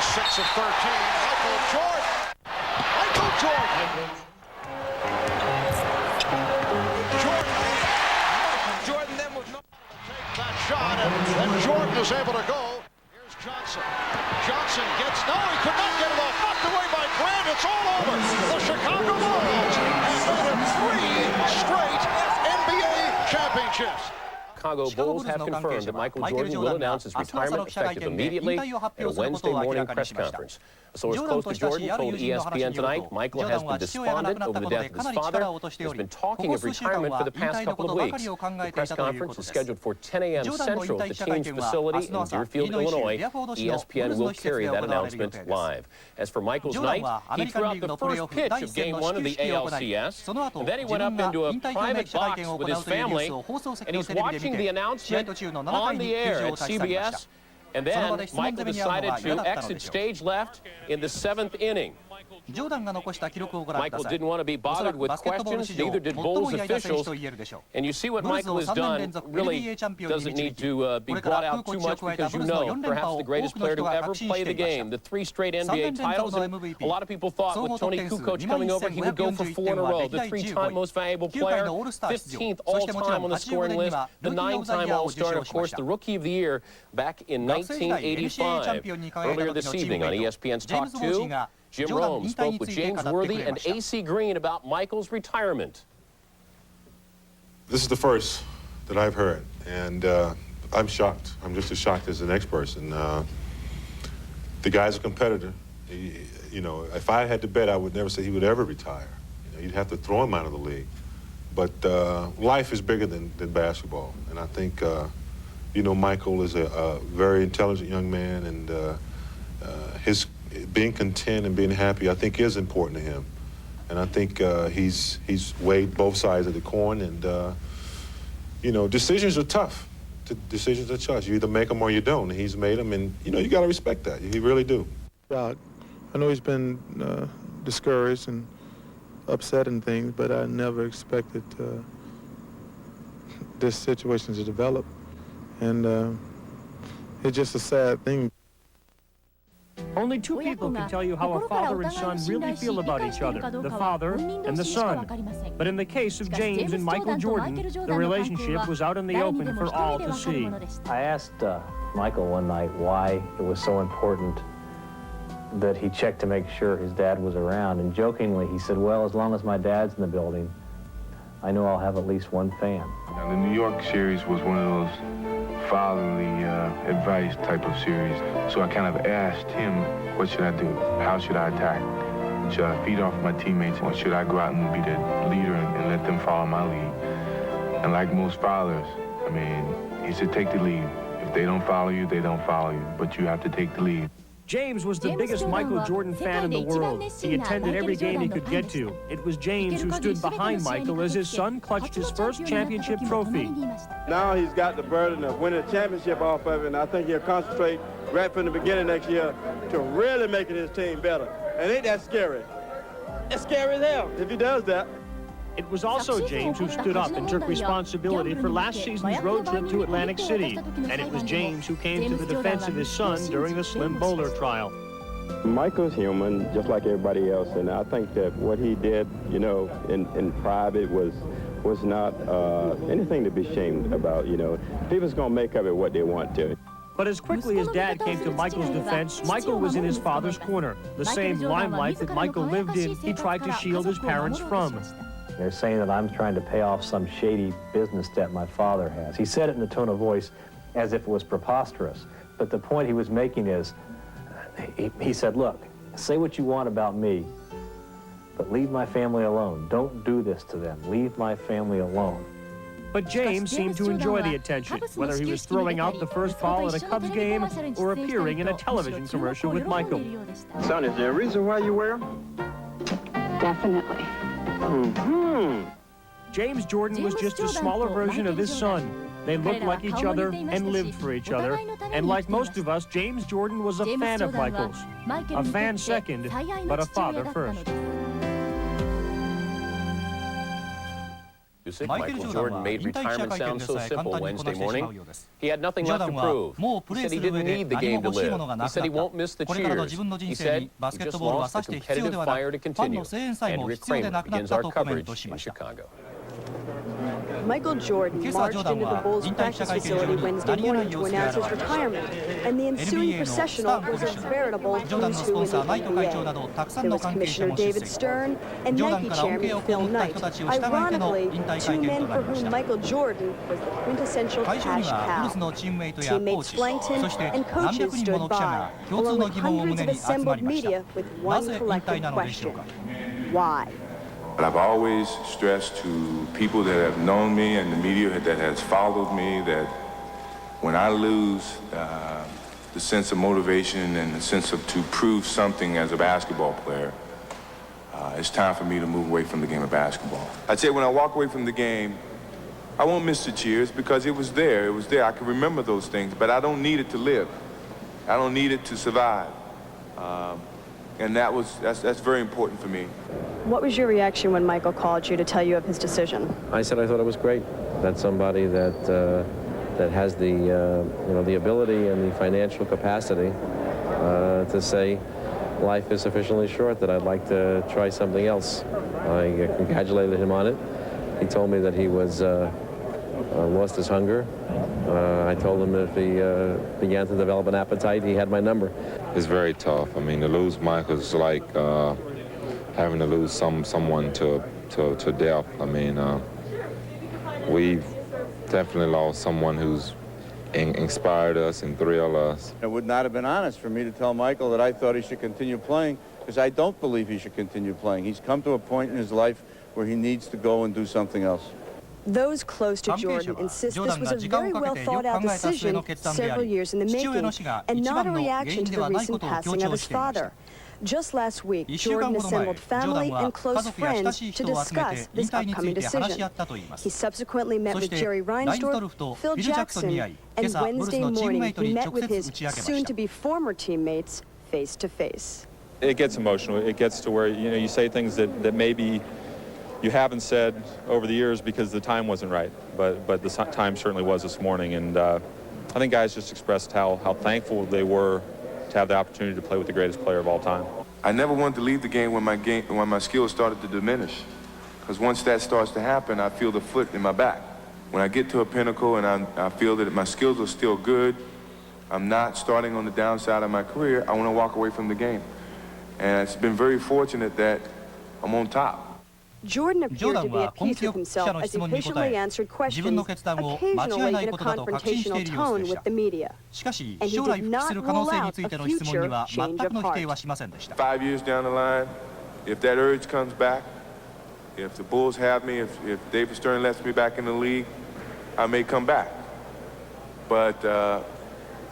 6 of 13. Michael Jordan. Michael Jordan. Jordan then was not able to take that shot, and then Jordan is able to go. Here's Johnson. Johnson gets, no, he could not get it off. Knocked away by Grant. It's all over. The Chicago Bulls have made it 3 straight NBA championships. Chicago Bulls have confirmed that Michael Jordan will announce his retirement effective immediately at a Wednesday morning press conference. A source close to Jordan told ESPN tonight Michael has been despondent over the death of his father. He's been talking of retirement for the past couple of weeks. The press conference is scheduled for 10 a.m. Central at the team's facility in Deerfield, Illinois. ESPN will carry that announcement live. As for Michael's night, he threw out the first pitch of Game 1 of the ALCS, and then he went up into a private box with his family, and he's watching the announcement on the air at CBS, and then Michael decided to exit stage left in the 7th inning. Michael didn't want to be bothered with questions, neither did Bulls officials. And you see what Michael has done really doesn't need to be brought out too much because you know perhaps the greatest player to ever play the game. The 3 straight NBA titles. And a lot of people thought with Tony Kukoc coming over, he would go for 4 in a row. The 3-time most valuable player, 15th all-time on the scoring list, the 9-time All-Star, and of course the Rookie of the Year back in 1985. Earlier this evening on ESPN's Talk 2, Jim Rome spoke with James Worthy and A.C. Green about Michael's retirement. This is the first that I've heard, and I'm shocked. I'm just as shocked as the next person. The guy's a competitor. You know, if I had to bet, I would never say he would ever retire. You know, you'd have to throw him out of the league. But life is bigger than basketball, and I think, you know, Michael is a very intelligent young man, and his being content and being happy, I think, is important to him. And I think he's weighed both sides of the coin, and, you know, decisions are tough. Decisions are tough. You either make them or you don't, and he's made them, and, you know, you got to respect that. You really do. I know he's been discouraged and upset and things, but I never expected this situation to develop. And it's just a sad thing. Only 2 people can tell you how a father and son really feel about each other, the father and the son. But in the case of James and Michael Jordan, the relationship was out in the open for all to see. I asked Michael one night why it was so important that he checked to make sure his dad was around, and jokingly he said, well, as long as my dad's in the building, I know I'll have at least one fan. Now, the New York series was one of those fatherly advice type of series. So I kind of asked him, what should I do? How should I attack? Should I feed off my teammates, or should I go out and be the leader and let them follow my lead? And like most fathers, I mean, he said, take the lead. If they don't follow you, they don't follow you, but you have to take the lead. James was the biggest Michael Jordan fan in the world. He attended every game he could get to. It was James who stood behind Michael as his son clutched his first championship trophy. Now he's got the burden of winning a championship off of it, and I think he'll concentrate right from the beginning next year to really making his team better. And ain't that scary? It's scary as hell if he does that. It was also James who stood up and took responsibility for last season's road trip to Atlantic City. And it was James who came to the defense of his son during the Slim Bowler trial. Michael's human, just like everybody else, and I think that what he did, you know, in private was not anything to be ashamed about, you know. People's gonna make of it what they want to. But as quickly as Dad came to Michael's defense, Michael was in his father's corner. The same limelight that Michael lived in, he tried to shield his parents from. They're saying that I'm trying to pay off some shady business debt my father has. He said it in a tone of voice as if it was preposterous. But the point he was making is, he said, look, say what you want about me, but leave my family alone. Don't do this to them. Leave my family alone. But James seemed to enjoy the attention, whether he was throwing out the first ball at a Cubs game or appearing in a television commercial with Michael. Son, is there a reason why you wear them? Definitely. James Jordan was just a smaller version of his son. They looked like each other and lived for each other. And like most of us, James Jordan was a fan of Michael's. A fan second, but a father first. Michael Jordan made retirement sound so simple Wednesday morning. He had nothing left to prove. He said he didn't need the game to live. He said he won't miss the cheers. He said he just wants the competitive fire to continue. Andrea Kramer begins our coverage in Chicago. Michael Jordan marched into the Bulls practice facility Wednesday morning to announce his retirement, and the ensuing processional was a veritable who's who in the NBA. There was Commissioner David Stern and Nike Chairman Phil Knight. Ironically, two men for whom Michael Jordan was the quintessential cash cow. Teammates flanked him, and coaches stood by, along with hundreds of assembled media with one collective question: why? But I've always stressed to people that have known me and the media that has followed me that when I lose the sense of motivation and the sense of to prove something as a basketball player, it's time for me to move away from the game of basketball. I'd say when I walk away from the game, I won't miss the cheers because it was there. It was there. I can remember those things, but I don't need it to live. I don't need it to survive. And that's very important for me. What was your reaction when Michael called you to tell you of his decision? I said I thought it was great. That's somebody that has the the ability and the financial capacity to say life is sufficiently short that I'd like to try something else. I congratulated him on it. He told me that he was lost his hunger. I told him if he began to develop an appetite, he had my number. It's very tough. I mean, to lose Michael is like having to lose someone to death. I mean, we've definitely lost someone who's inspired us and thrilled us. It would not have been honest for me to tell Michael that I thought he should continue playing, because I don't believe he should continue playing. He's come to a point in his life where he needs to go and do something else. Those close to Jordan insist this was a very well thought out decision several years in the making, and not a reaction to the recent passing of his father. Just last week, Jordan assembled family and close friends to discuss this upcoming decision. He subsequently met with Jerry Reinsdorf, Phil Jackson, and Wednesday morning he met with his soon-to-be former teammates face to face. It gets emotional. It gets to where you say things that maybe you haven't said over the years because the time wasn't right, but the time certainly was this morning, and I think guys just expressed how thankful they were to have the opportunity to play with the greatest player of all time. I never wanted to leave the game when my skills started to diminish, because once that starts to happen, I feel the foot in my back. When I get to a pinnacle and I feel that my skills are still good, I'm not starting on the downside of my career, I want to walk away from the game. And it's been very fortunate that I'm on top. Jordan appeared to be at peace with himself as he patiently answered questions, occasionally in a confrontational tone with the media. And he did not rule out a future change of heart. 5 years down the line, if that urge comes back, if the Bulls have me, if David Stern lets me back in the league, I may come back. But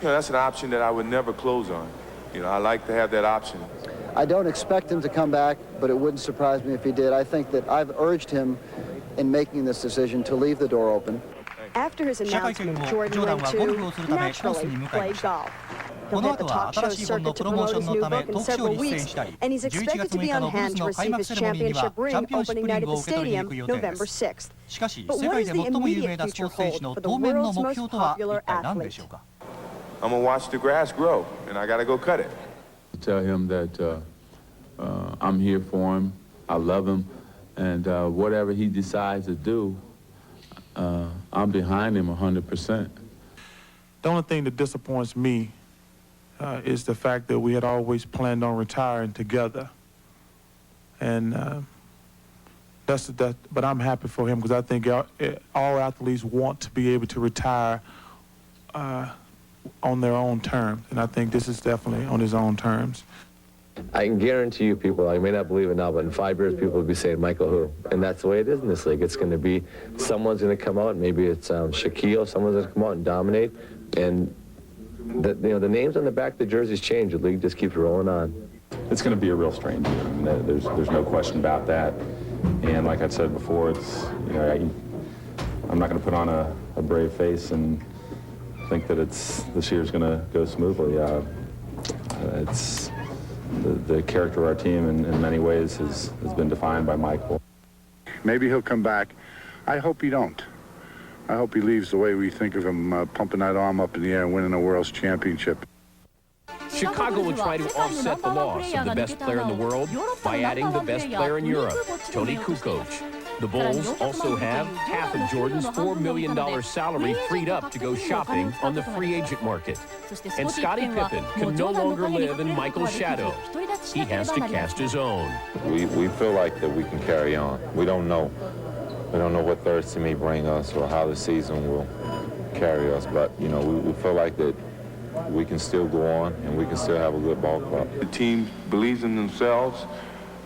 that's an option that I would never close on. I like to have that option. I don't expect him to come back, but it wouldn't surprise me if he did. I think that I've urged him in making this decision to leave the door open. After his announcement, Jordan went to, naturally, play golf. He'll hit the talk show circuit to promote his new book in several weeks, and he's expected to be on hand to receive his championship ring opening night at the stadium, November 6th. But what does the immediate future hold for the world's most popular athlete? I'm going to watch the grass grow, and I got to go cut it. Tell him that I'm here for him, I love him, and whatever he decides to do, I'm behind him 100%. The only thing that disappoints me is the fact that we had always planned on retiring together. And but I'm happy for him because I think all athletes want to be able to retire on their own terms, and I think this is definitely on his own terms. I can guarantee you people, I may not believe it now, but in 5 years people will be saying Michael who? And that's the way it is in this league. It's going to be, someone's going to come out, maybe it's Shaquille, someone's going to come out and dominate, and the names on the back of the jerseys change. The league just keeps rolling on. It's going to be a real strange year. I mean, there's no question about that. And like I said before, it's I'm not going to put on a brave face and think that this year's going to go smoothly. It's the character of our team in many ways has been defined by Michael. Maybe he'll come back I hope he don't. I hope he leaves the way we think of him, pumping that arm up in the air and winning a world's championship. Chicago will try to offset the loss of the best player in the world by adding the best player in Europe, Tony Kukoc. The Bulls also have half of Jordan's $4 million salary freed up to go shopping on the free agent market. And Scottie Pippen can no longer live in Michael's shadow. He has to cast his own. We feel like that we can carry on. We don't know. We don't know what Thursday may bring us or how the season will carry us, but, you know, we feel like that we can still go on and we can still have a good ball club. The team believes in themselves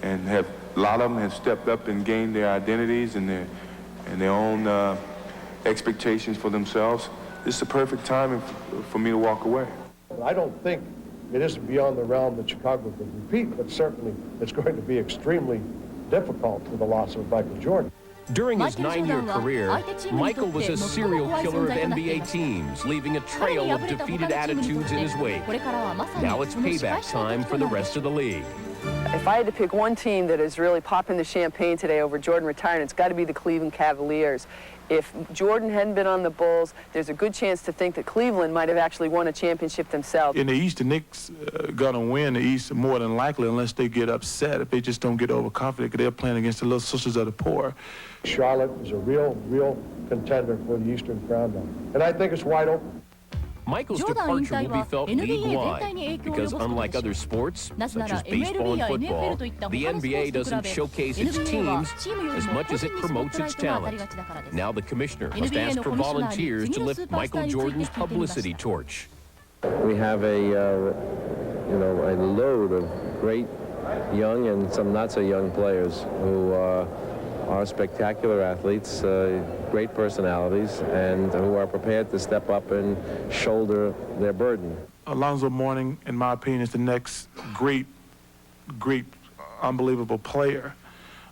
and a lot of them have stepped up and gained their identities and their own expectations for themselves. This is the perfect time for me to walk away. I don't think it is beyond the realm that Chicago could repeat, but certainly it's going to be extremely difficult with the loss of Michael Jordan. During his 9-year career, Michael was a serial killer of NBA teams, leaving a trail of defeated attitudes in his wake. Now it's payback time for the rest of the league. If I had to pick one team that is really popping the champagne today over Jordan retiring, it's got to be the Cleveland Cavaliers. If Jordan hadn't been on the Bulls, there's a good chance to think that Cleveland might have actually won a championship themselves. In the East, the Knicks going to win the East more than likely unless they get upset. If they just don't get overconfident, because they're playing against the little sisters of the poor. Charlotte is a real contender for the Eastern Crown now. And I think it's wide open. Michael's departure will be felt league-wide because unlike other sports, such as baseball and football, the NBA doesn't showcase its teams as much as it promotes its talent. Now the commissioner must ask for volunteers to lift Michael Jordan's publicity torch. We have a load of great young and some not so young players who are spectacular athletes, great personalities, and who are prepared to step up and shoulder their burden. Alonzo Mourning, in my opinion, is the next great, unbelievable player.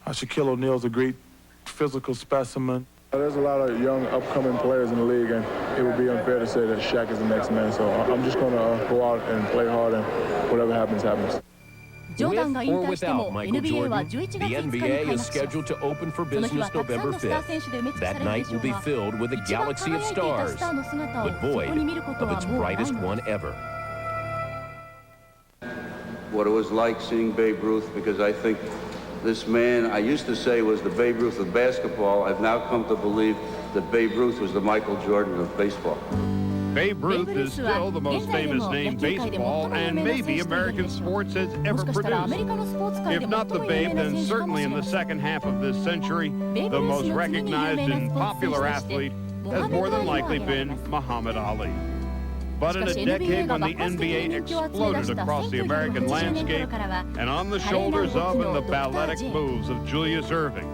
Shaquille O'Neal is a great physical specimen. There's a lot of young, upcoming players in the league, and it would be unfair to say that Shaq is the next man. So I'm just going to go out and play hard, and whatever happens, happens. With or without Michael Jordan, the NBA is scheduled to open for business November 5th. That night will be filled with a galaxy of stars, but void of its brightest one ever. What it was like seeing Babe Ruth, because I think this man, I used to say was the Babe Ruth of basketball. I've now come to believe that Babe Ruth was the Michael Jordan of baseball. Babe Ruth is still the most famous name baseball and maybe American sports has ever produced. If not the Babe, then certainly in the second half of this century, the most recognized and popular athlete has more than likely been Muhammad Ali. But in a decade when the NBA exploded across the American landscape and on the shoulders of and the balletic moves of Julius Erving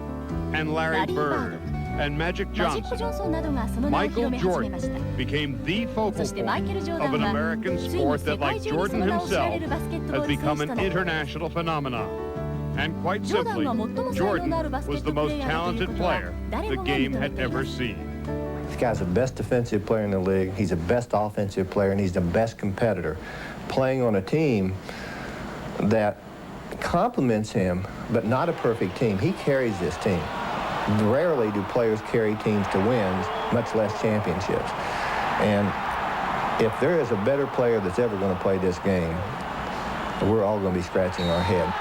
and Larry Bird and Magic Johnson, Michael Jordan became the focal point of an American sport that, like Jordan himself, has become an international phenomenon. And quite simply, Jordan was the most talented player the game had ever seen. This guy's the best defensive player in the league, he's the best offensive player, and he's the best competitor. Playing on a team that complements him, but not a perfect team. He carries this team. Rarely do players carry teams to wins, much less championships. And if there is a better player that's ever going to play this game, we're all going to be scratching our head.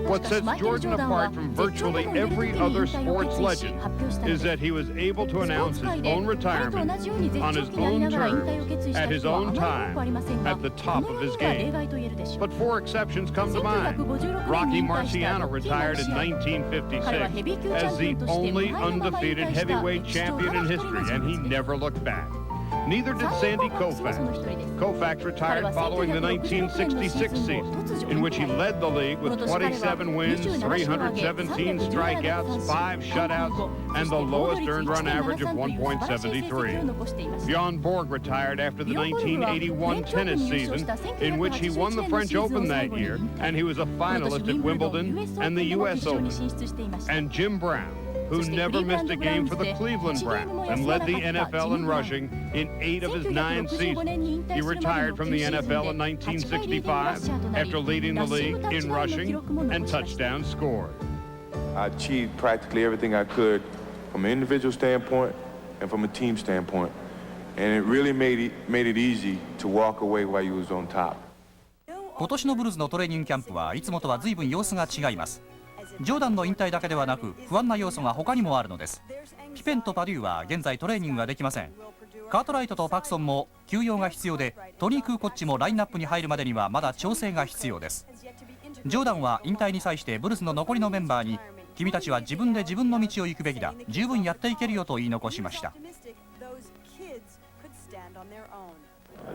What sets Jordan apart from virtually every other sports legend is that he was able to announce his own retirement on his own terms, at his own time, at the top of his game. But 4 exceptions come to mind. Rocky Marciano retired in 1956 as the only undefeated heavyweight champion in history, and he never looked back. Neither did Sandy Koufax. Koufax retired following the 1966 season, in which he led the league with 27 wins, 317 strikeouts, 5 shutouts, and the lowest earned run average of 1.73. Bjorn Borg retired after the 1981 tennis season, in which he won the French Open that year, and he was a finalist at Wimbledon and the U.S. Open. And Jim Brown, who never missed a game for the Cleveland Browns and led the NFL in rushing in 8 of his 9 seasons. He retired from the NFL in 1965 after leading the league in rushing and touchdown scored. I achieved practically everything I could for from an individual standpoint and from a team standpoint. And it really made it easy to walk away while you was on top. 今年のブルズのトレーニングキャンプはいつもとは随分様子が違います。ジョーダンの引退だけではなく不安な要素が他にもあるのです。ピペンとパデューは現在トレーニングができません。カートライトとパクソンも休養が必要で、トニー・クーコッチもラインナップに入るまでにはまだ調整が必要です。ジョーダンは引退に際してブルズの残りのメンバーに、君たちは自分で自分の道を行くべきだ、十分やっていけるよと言い残しました。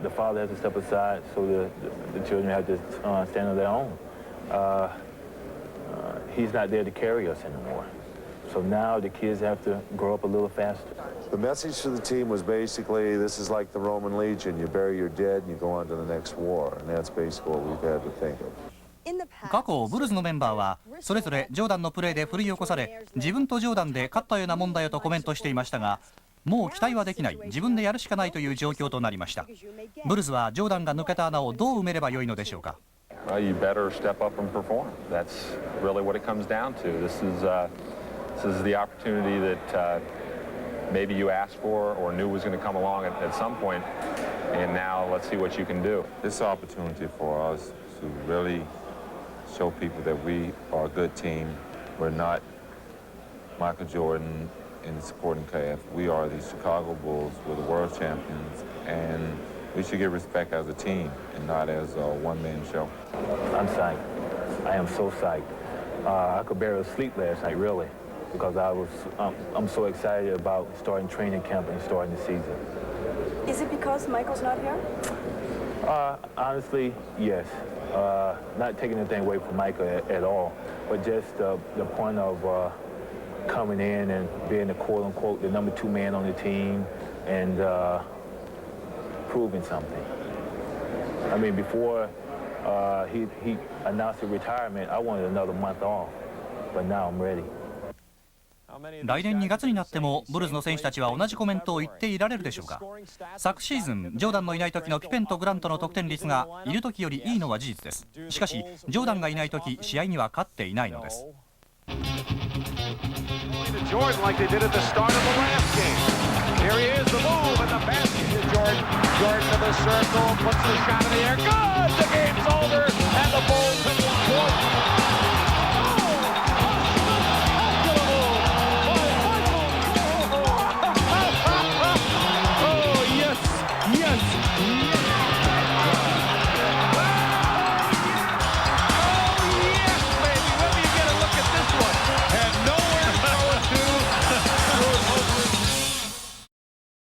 The father has to step aside, so the children have to stand on their own. He's not there to carry us anymore. So now the kids have to grow up a little faster. The message to the team was basically, this is like the Roman Legion. You bury your dead and you go on to the next war. And that's basically what we've had to think of. 過去ブルズのメンバーはそれぞれジョーダンのプレーで奮い起こされ、自分とジョーダンで勝ったようなもんだよとコメントしていましたが、もう期待はできない、自分でやるしかないという状況となりました。ブルズはジョーダンが抜けた穴をどう埋めればよいのでしょうか。Well, you better step up and perform. That's really what it comes down to. This is the opportunity that maybe you asked for or knew was going to come along at some point, and now let's see what you can do. This opportunity for us to really show people that we are a good team. We're not Michael Jordan in the supporting cast. We are the Chicago Bulls. We're the world champions, and we should get respect as a team and not as a one-man show. I'm psyched. I am so psyched. I could barely sleep last night, really, because I'm so excited about starting training camp and starting the season. Is it because Michael's not here? Honestly, yes. Not taking anything away from Michael at all, but just the point of coming in and being the quote-unquote the number 2 man on the team and proving something. I mean, before he announced his retirement, I wanted another month off, but now I'm ready. 来年2月になってもブルズの選手たちは同じコメントを言っていられるでしょうか。昨シーズンジョーダンのいない時のピペンとグラントの得点率がいる時よりいいのは事実です。しかしジョーダンがいない時試合には勝っていないのです。Jordan like they did at the start of the last game. Here he is, the move and the basket to Jordan. Jordan to the circle, puts the shot in the air. Good! The game's over.